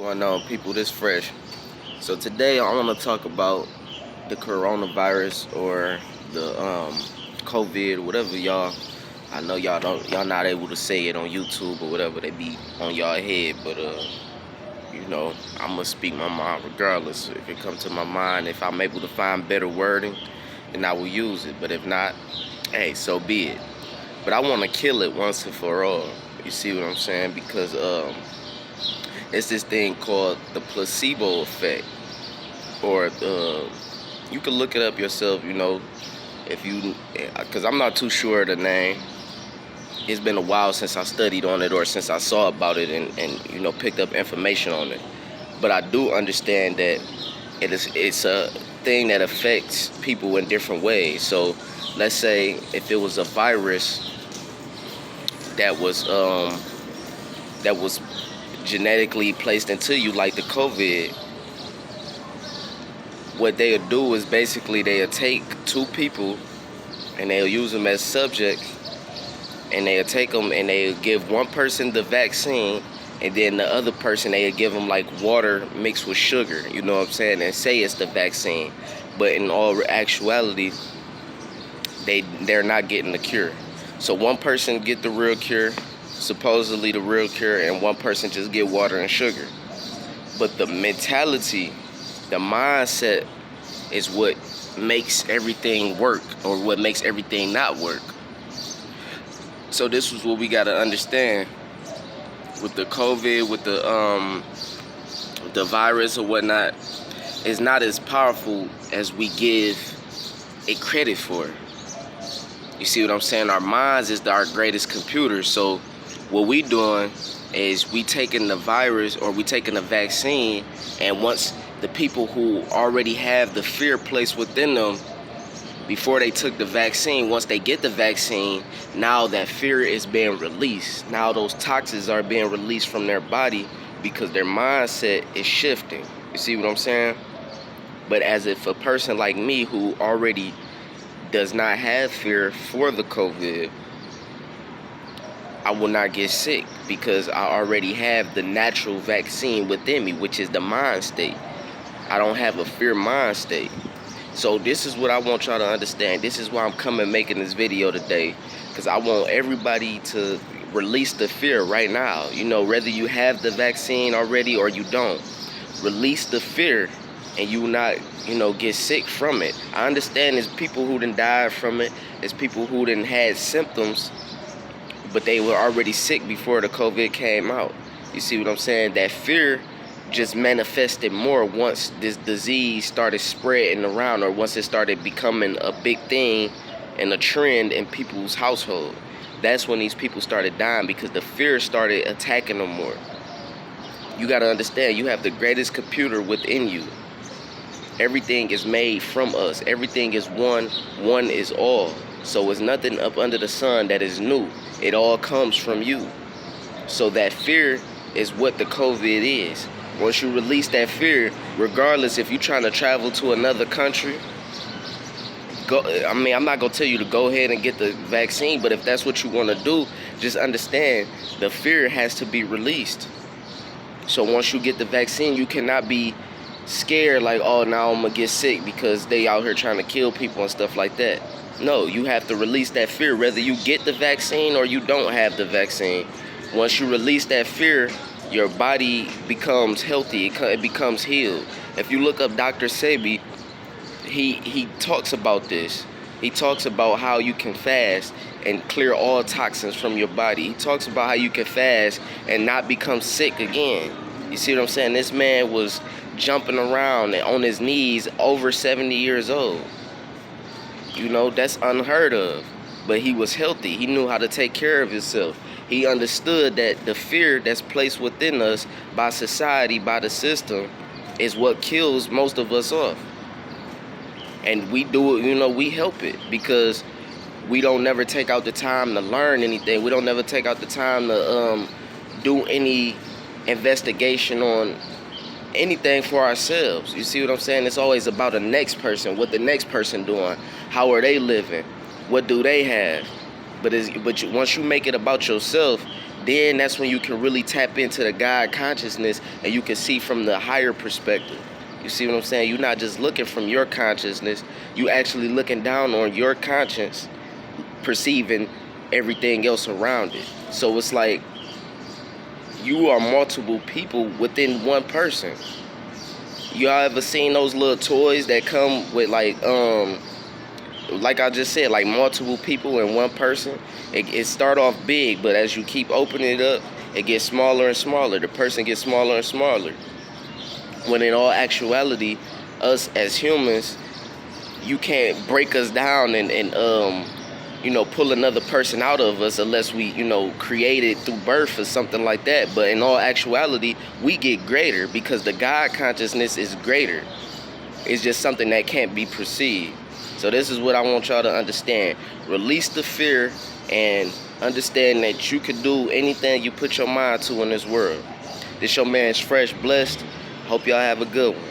Going on, people? This Fresh. So today I want to talk about the coronavirus or the COVID, whatever y'all. I know y'all not able to say it on YouTube or whatever. They be on y'all head, but I'm gonna speak my mind regardless. If it comes to my mind, if I'm able to find better wording, then I will use it. But if not, hey, so be it. But I want to kill it once and for all. You see what I'm saying? Because it's this thing called the placebo effect, or you can look it up yourself. Because I'm not too sure of the name. It's been a while since I studied on it or since I saw about it and picked up information on it. But I do understand that it's a thing that affects people in different ways. So let's say if it was a virus that was genetically placed into you, like the COVID, what they'll do is basically they'll take two people and they'll use them as subjects, and they'll take them and they'll give one person the vaccine, and then the other person they'll give them like water mixed with sugar, you know what I'm saying, and say it's the vaccine. But in all actuality, they're not getting the cure. So one person get the real cure, supposedly the real cure, and one person just get water and sugar. But the mentality, the mindset is what makes everything work or what makes everything not work. So this is what we got to understand with the COVID, with the virus or whatnot. It's not as powerful as we give it credit for. You see what I'm saying? Our minds is our greatest computer. So what we doing is we taking the virus or we taking the vaccine, and once the people who already have the fear placed within them before they took the vaccine, once they get the vaccine, now that fear is being released. Now those toxins are being released from their body because their mindset is shifting. You see what I'm saying? But as if a person like me who already does not have fear for the COVID, I will not get sick because I already have the natural vaccine within me, which is the mind state. I don't have a fear mind state. So this is what I want y'all to understand. This is why I'm making this video today, because I want everybody to release the fear right now. Whether you have the vaccine already or you don't, release the fear and you not get sick from it. I understand there's people who done died from it. There's people who done had symptoms, but they were already sick before the COVID came out. You see what I'm saying? That fear just manifested more once this disease started spreading around, or once it started becoming a big thing and a trend in people's household. That's when these people started dying, because the fear started attacking them more. You got to understand, you have the greatest computer within you. Everything is made from us. Everything is one. One is all. So it's nothing up under the sun that is new. It all comes from you. So that fear is what the COVID is. Once you release that fear, regardless if you're trying to travel to another country, I'm not going to tell you to go ahead and get the vaccine, but if that's what you want to do, just understand the fear has to be released. So once you get the vaccine, you cannot be scared like, oh, now I'm going to get sick because they out here trying to kill people and stuff like that. No, you have to release that fear, whether you get the vaccine or you don't have the vaccine. Once you release that fear, your body becomes healthy, it becomes healed. If you look up Dr. Sebi, he talks about this. He talks about how you can fast and clear all toxins from your body. He talks about how you can fast and not become sick again. You see what I'm saying? This man was jumping around on his knees, over 70 years old. That's unheard of. But he was healthy. He knew how to take care of himself. He understood that the fear that's placed within us by society, by the system, is what kills most of us off. And we do it, we help it because we don't never take out the time to learn anything. We don't never take out the time to do any investigation on anything for ourselves. You see what I'm saying? It's always about the next person, what the next person doing, how are they living, what do they have. But once you make it about yourself, then that's when you can really tap into the God consciousness, and you can see from the higher perspective. You see what I'm saying? You're not just looking from your consciousness. You actually looking down on your conscience, perceiving everything else around it. So it's like you are multiple people within one person. Y'all ever seen those little toys that come with like I just said, like multiple people in one person? It start off big, but as you keep opening it up, it gets smaller and smaller. The person gets smaller and smaller. When in all actuality, us as humans, you can't break us down and pull another person out of us unless we, create it through birth or something like that. But in all actuality, we get greater because the God consciousness is greater. It's just something that can't be perceived. So this is what I want y'all to understand. Release the fear and understand that you can do anything you put your mind to in this world. This your man Fresh Blessed. Hope y'all have a good one.